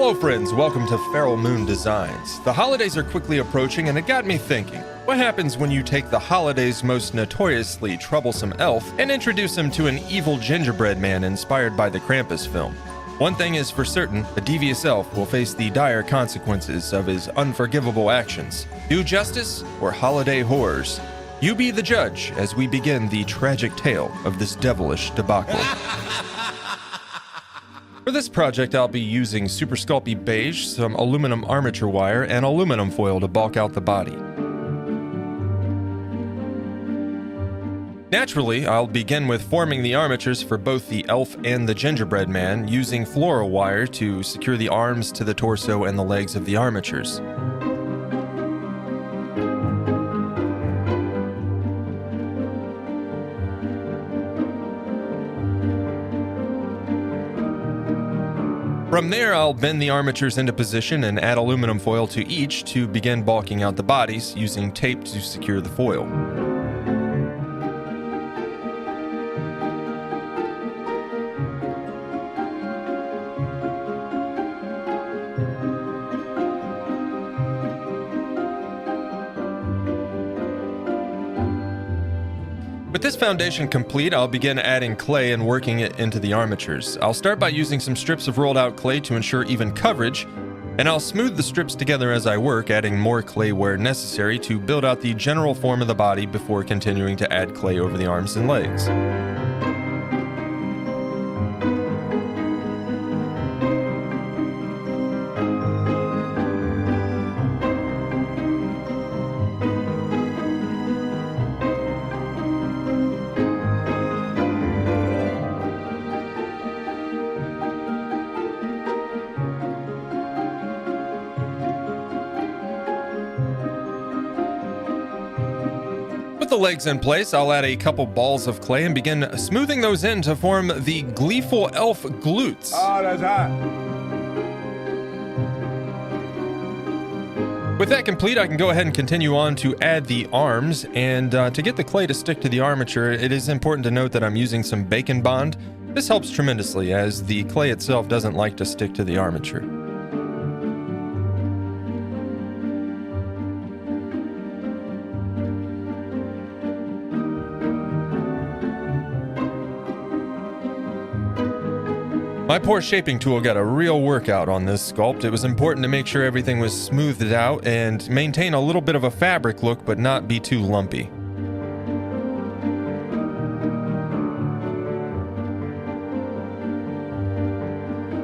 Hello friends, welcome to Feral Moon Designs. The holidays are quickly approaching and it got me thinking, what happens when you take the holiday's most notoriously troublesome elf and introduce him to an evil gingerbread man inspired by the Krampus film? One thing is for certain, a devious elf will face the dire consequences of his unforgivable actions. Do justice or holiday horrors? You be the judge as we begin the tragic tale of this devilish debacle. For this project, I'll be using Super Sculpty beige, some aluminum armature wire, and aluminum foil to bulk out the body. Naturally, I'll begin with forming the armatures for both the elf and the gingerbread man, using floral wire to secure the arms to the torso and the legs of the armatures. From there, I'll bend the armatures into position and add aluminum foil to each to begin bulking out the bodies, using tape to secure the foil. With this foundation complete, I'll begin adding clay and working it into the armatures. I'll start by using some strips of rolled out clay to ensure even coverage, and I'll smooth the strips together as I work, adding more clay where necessary to build out the general form of the body before continuing to add clay over the arms and legs. With the legs in place, I'll add a couple balls of clay and begin smoothing those in to form the gleeful elf glutes. Oh, that's hot. With that complete, I can go ahead and continue on to add the arms, and to get the clay to stick to the armature, it is important to note that I'm using some bacon bond. This helps tremendously as the clay itself doesn't like to stick to the armature. My poor shaping tool got a real workout on this sculpt. It was important to make sure everything was smoothed out and maintain a little bit of a fabric look but not be too lumpy.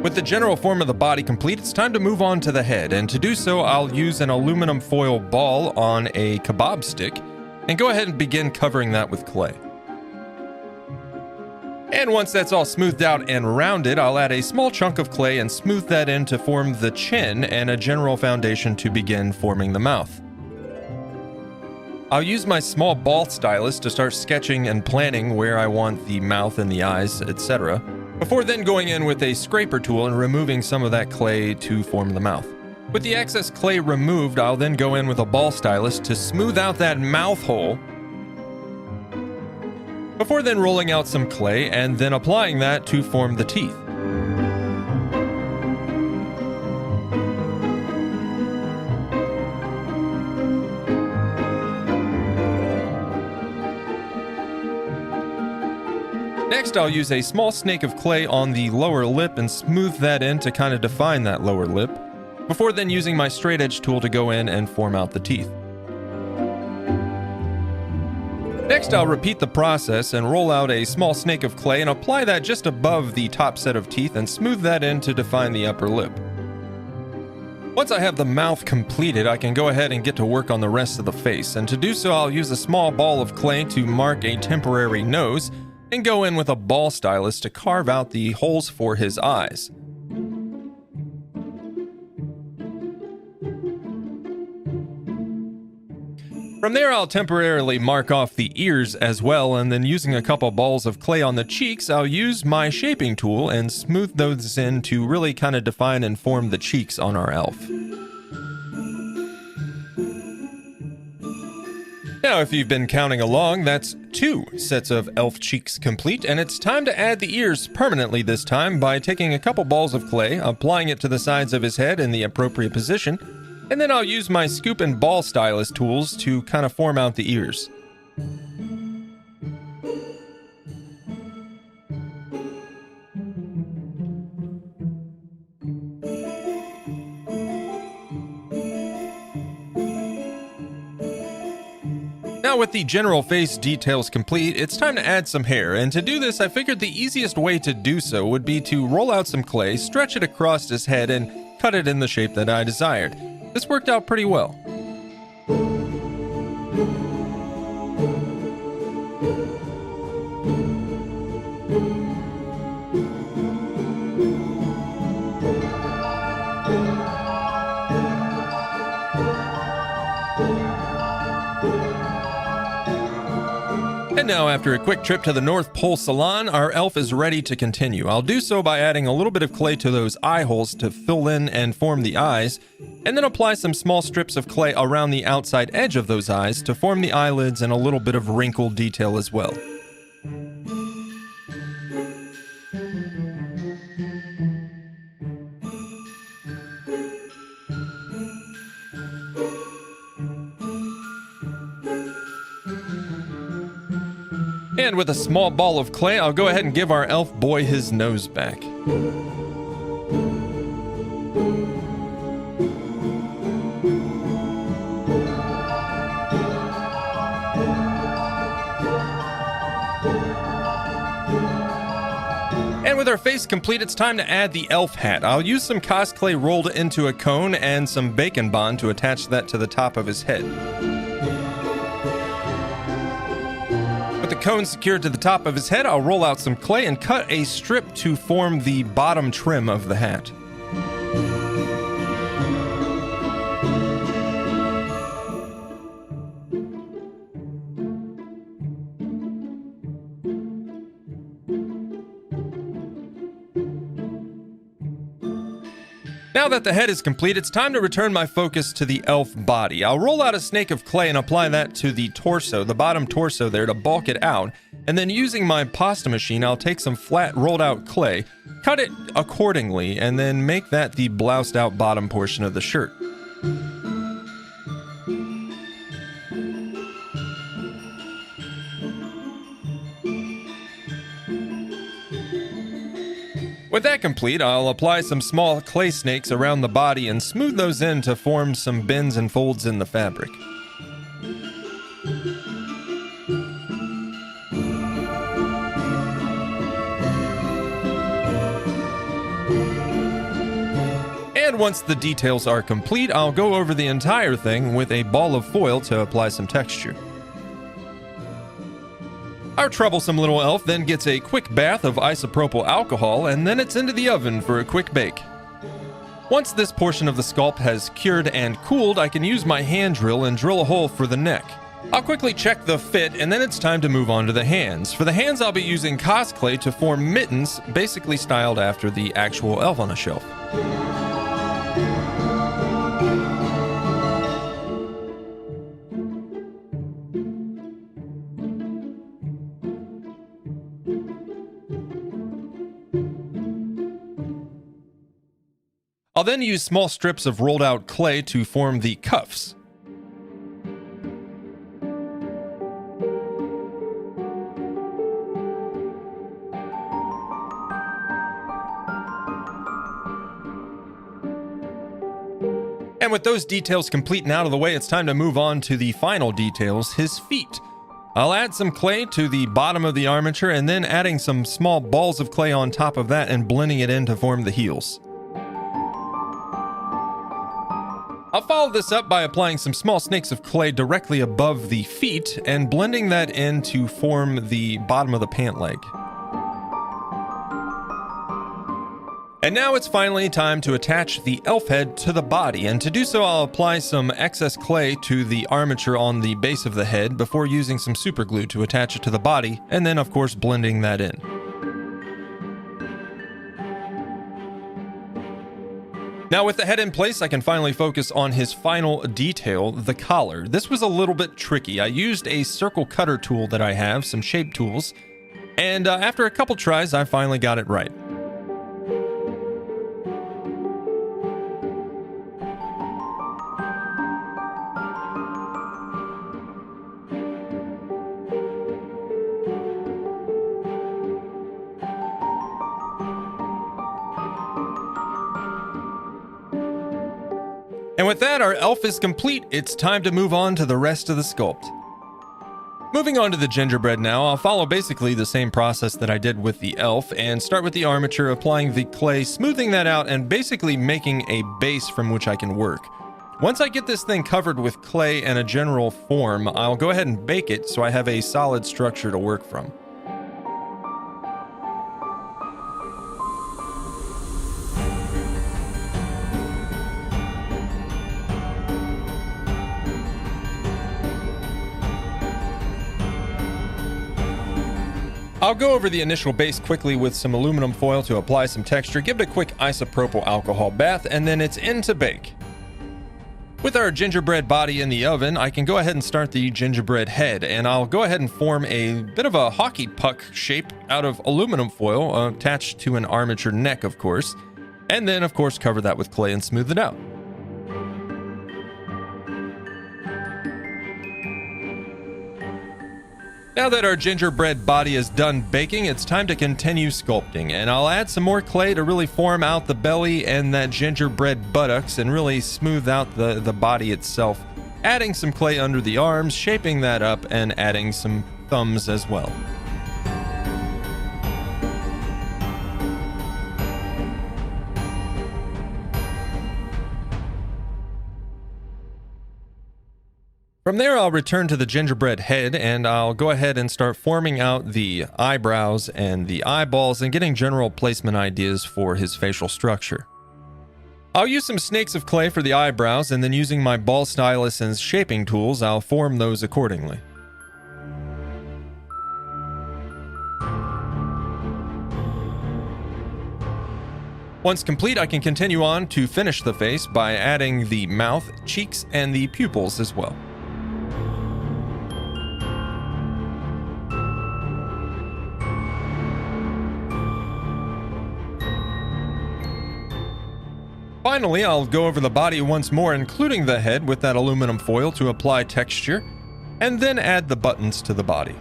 With the general form of the body complete, it's time to move on to the head, and to do so I'll use an aluminum foil ball on a kebab stick and go ahead and begin covering that with clay. And once that's all smoothed out and rounded, I'll add a small chunk of clay and smooth that in to form the chin and a general foundation to begin forming the mouth. I'll use my small ball stylus to start sketching and planning where I want the mouth and the eyes, etc., before then going in with a scraper tool and removing some of that clay to form the mouth. With the excess clay removed, I'll then go in with a ball stylus to smooth out that mouth hole, before then rolling out some clay and then applying that to form the teeth. Next, I'll use a small snake of clay on the lower lip and smooth that in to kind of define that lower lip, before then using my straight edge tool to go in and form out the teeth. Next, I'll repeat the process and roll out a small snake of clay and apply that just above the top set of teeth and smooth that in to define the upper lip. Once I have the mouth completed, I can go ahead and get to work on the rest of the face, and to do so I'll use a small ball of clay to mark a temporary nose and go in with a ball stylus to carve out the holes for his eyes. From there, I'll temporarily mark off the ears as well, and then using a couple balls of clay on the cheeks, I'll use my shaping tool and smooth those in to really kind of define and form the cheeks on our elf. Now, Now, if you've been counting along, that's 2 sets of elf cheeks complete, and it's time to add the ears permanently this time by taking a couple balls of clay, applying it to the sides of his head in the appropriate position, and then I'll use my scoop and ball stylus tools to kind of form out the ears. Now with the general face details complete, it's time to add some hair, and to do this I figured the easiest way to do so would be to roll out some clay, stretch it across his head, and cut it in the shape that I desired. This worked out pretty well. And now, after a quick trip to the North Pole Salon, our elf is ready to continue. I'll do so by adding a little bit of clay to those eye holes to fill in and form the eyes, and then apply some small strips of clay around the outside edge of those eyes to form the eyelids and a little bit of wrinkle detail as well. And with a small ball of clay, I'll go ahead and give our elf boy his nose back. And with our face complete, it's time to add the elf hat. I'll use some cosplay rolled into a cone and some bacon bond to attach that to the top of his head. With the cone secured to the top of his head, I'll roll out some clay and cut a strip to form the bottom trim of the hat. Now that the head is complete, it's time to return my focus to the elf body. I'll roll out a snake of clay and apply that to the torso, the bottom torso there, to bulk it out. And then using my pasta machine, I'll take some flat rolled out clay, cut it accordingly, and then make that the bloused out bottom portion of the shirt. With that complete, I'll apply some small clay snakes around the body and smooth those in to form some bends and folds in the fabric. And once the details are complete, I'll go over the entire thing with a ball of foil to apply some texture. Our troublesome little elf then gets a quick bath of isopropyl alcohol, and then it's into the oven for a quick bake. Once this portion of the sculpt has cured and cooled, I can use my hand drill and drill a hole for the neck. I'll quickly check the fit, and then it's time to move on to the hands. For the hands, I'll be using cosplay to form mittens, basically styled after the actual elf on a shelf. I'll then use small strips of rolled out clay to form the cuffs. And with those details complete and out of the way, it's time to move on to the final details, his feet. I'll add some clay to the bottom of the armature and then adding some small balls of clay on top of that and blending it in to form the heels. I'll follow this up by applying some small snakes of clay directly above the feet and blending that in to form the bottom of the pant leg. And now it's finally time to attach the elf head to the body, and to do so I'll apply some excess clay to the armature on the base of the head before using some super glue to attach it to the body, and then of course blending that in. Now with the head in place, I can finally focus on his final detail, the collar. This was a little bit tricky. I used a circle cutter tool that I have, some shape tools, and after a couple tries, I finally got it right. And with that, our elf is complete. It's time to move on to the rest of the sculpt. Moving on to the gingerbread now, I'll follow basically the same process that I did with the elf and start with the armature, applying the clay, smoothing that out, and basically making a base from which I can work. Once I get this thing covered with clay and a general form, I'll go ahead and bake it so I have a solid structure to work from. I'll go over the initial base quickly with some aluminum foil to apply some texture, give it a quick isopropyl alcohol bath, and then it's in to bake. With our gingerbread body in the oven, I can go ahead and start the gingerbread head, and I'll go ahead and form a bit of a hockey puck shape out of aluminum foil attached to an armature neck, of course, and then, of course, cover that with clay and smooth it out. Now that our gingerbread body is done baking, it's time to continue sculpting, and I'll add some more clay to really form out the belly and that gingerbread buttocks and really smooth out the body itself, adding some clay under the arms, shaping that up, and adding some thumbs as well. From there, I'll return to the gingerbread head, and I'll go ahead and start forming out the eyebrows and the eyeballs and getting general placement ideas for his facial structure. I'll use some snakes of clay for the eyebrows, and then using my ball stylus and shaping tools, I'll form those accordingly. Once complete, I can continue on to finish the face by adding the mouth, cheeks, and the pupils as well. Finally, I'll go over the body once more, including the head, with that aluminum foil to apply texture, and then add the buttons to the body.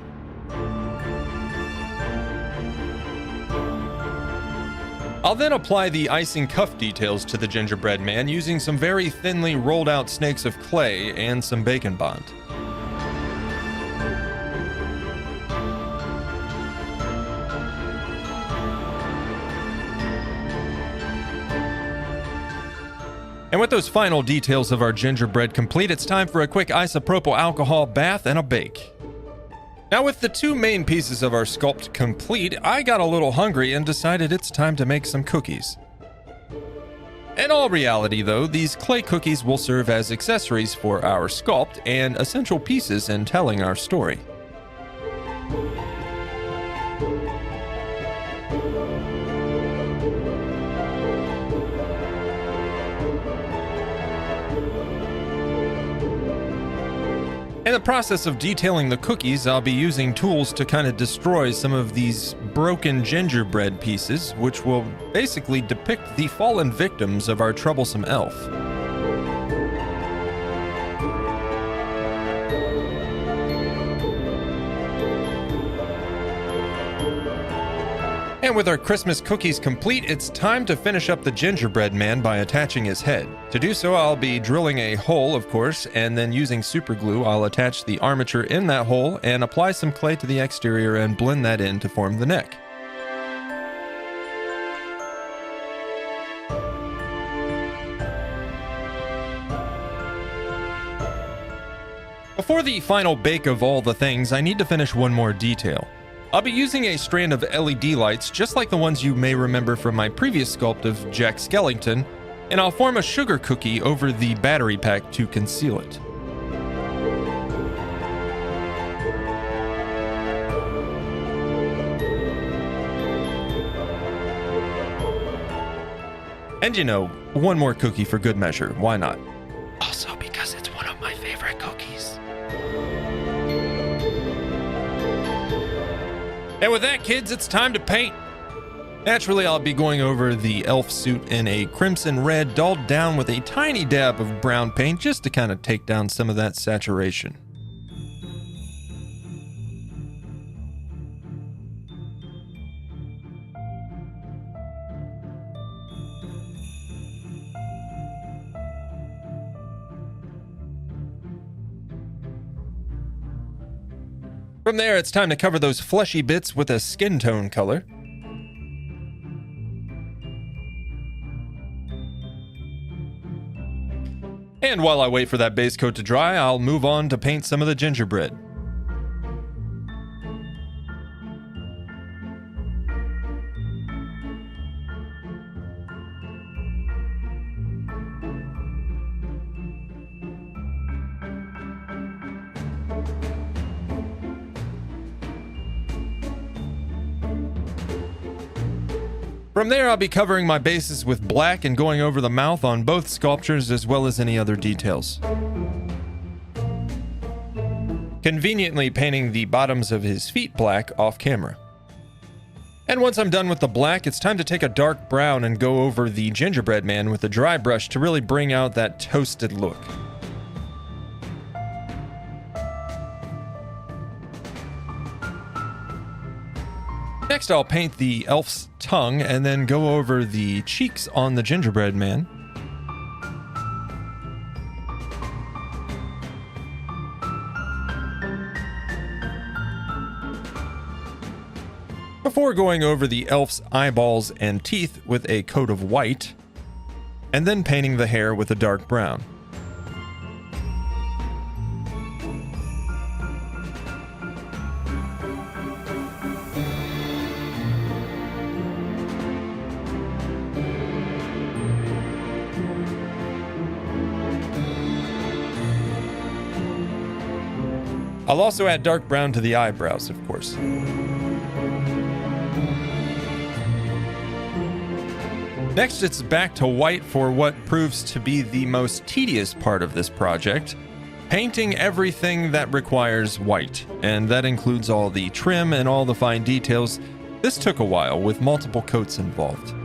I'll then apply the icing cuff details to the gingerbread man using some very thinly rolled out snakes of clay and some bacon bond. And with those final details of our gingerbread complete, it's time for a quick isopropyl alcohol bath and a bake. Now with the two main pieces of our sculpt complete, I got a little hungry and decided it's time to make some cookies. In all reality though, these clay cookies will serve as accessories for our sculpt and essential pieces in telling our story. In the process of detailing the cookies, I'll be using tools to kind of destroy some of these broken gingerbread pieces, which will basically depict the fallen victims of our troublesome elf. And with our Christmas cookies complete, it's time to finish up the gingerbread man by attaching his head. To do so, I'll be drilling a hole, of course, and then using super glue, I'll attach the armature in that hole and apply some clay to the exterior and blend that in to form the neck. Before the final bake of all the things, I need to finish one more detail. I'll be using a strand of LED lights, just like the ones you may remember from my previous sculpt of Jack Skellington, and I'll form a sugar cookie over the battery pack to conceal it. And you know, one more cookie for good measure. Why not? Also because it's one of my favorite cookies. And with that, kids, it's time to paint. Naturally, I'll be going over the elf suit in a crimson red, dulled down with a tiny dab of brown paint just to kind of take down some of that saturation. From there, it's time to cover those fleshy bits with a skin tone color. And while I wait for that base coat to dry, I'll move on to paint some of the gingerbread. From there, I'll be covering my bases with black and going over the mouth on both sculptures as well as any other details. Conveniently painting the bottoms of his feet black off camera. And once I'm done with the black, it's time to take a dark brown and go over the gingerbread man with a dry brush to really bring out that toasted look. Next, I'll paint the elf's tongue and then go over the cheeks on the gingerbread man. Before going over the elf's eyeballs and teeth with a coat of white, and then painting the hair with a dark brown. I'll also add dark brown to the eyebrows, of course. Next, it's back to white for what proves to be the most tedious part of this project, painting everything that requires white, and that includes all the trim and all the fine details. This took a while, with multiple coats involved.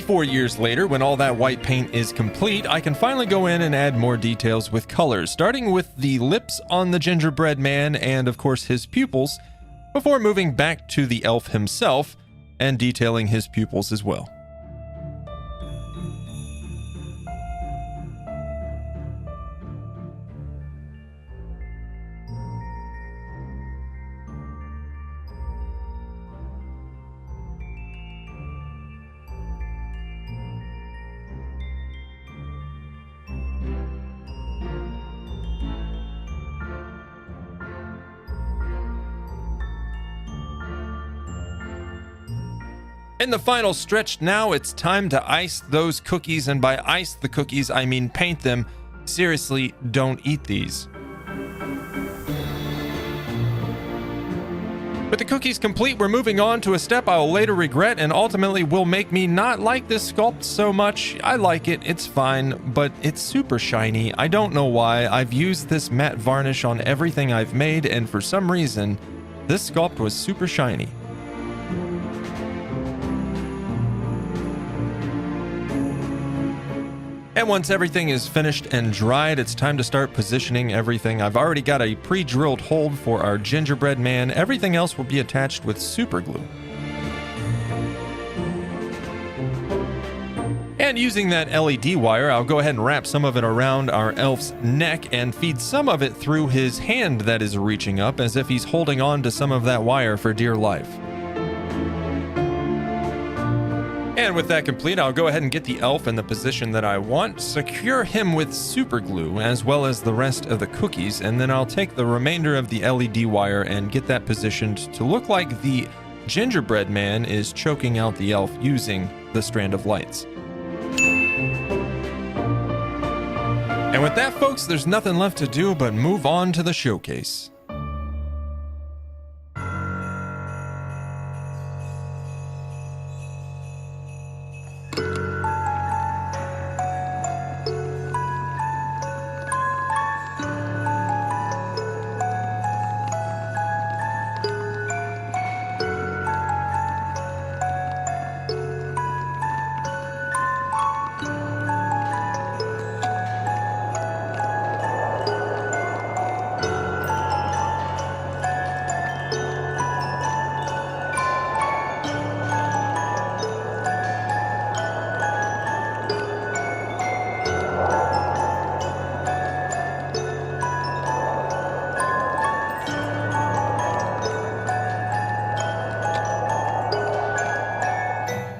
Four years later, when all that white paint is complete, I can finally go in and add more details with colors, starting with the lips on the gingerbread man and, of course, his pupils, before moving back to the elf himself and detailing his pupils as well. In the final stretch now, it's time to ice those cookies, and by ice the cookies, I mean paint them. Seriously, don't eat these. With the cookies complete, we're moving on to a step I'll later regret and ultimately will make me not like this sculpt so much. I like it, it's fine, but it's super shiny. I don't know why. I've used this matte varnish on everything I've made, and for some reason, this sculpt was super shiny. And once everything is finished and dried, it's time to start positioning everything. I've already got a pre-drilled hold for our gingerbread man. Everything else will be attached with super glue. And using that LED wire, I'll go ahead and wrap some of it around our elf's neck and feed some of it through his hand that is reaching up, as if he's holding on to some of that wire for dear life. And with that complete, I'll go ahead and get the elf in the position that I want, secure him with super glue as well as the rest of the cookies, and then I'll take the remainder of the LED wire and get that positioned to look like the gingerbread man is choking out the elf using the strand of lights. And with that, folks, there's nothing left to do but move on to the showcase.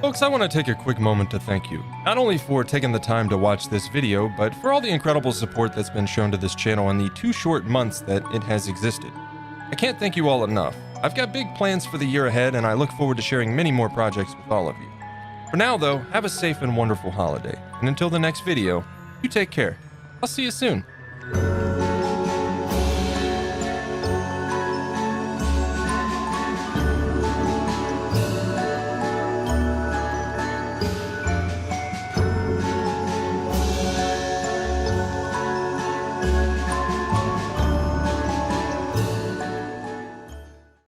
Folks, I want to take a quick moment to thank you, not only for taking the time to watch this video, but for all the incredible support that's been shown to this channel in the 2 short months that it has existed. I can't thank you all enough. I've got big plans for the year ahead, and I look forward to sharing many more projects with all of you. For now, though, have a safe and wonderful holiday, and until the next video, you take care. I'll see you soon.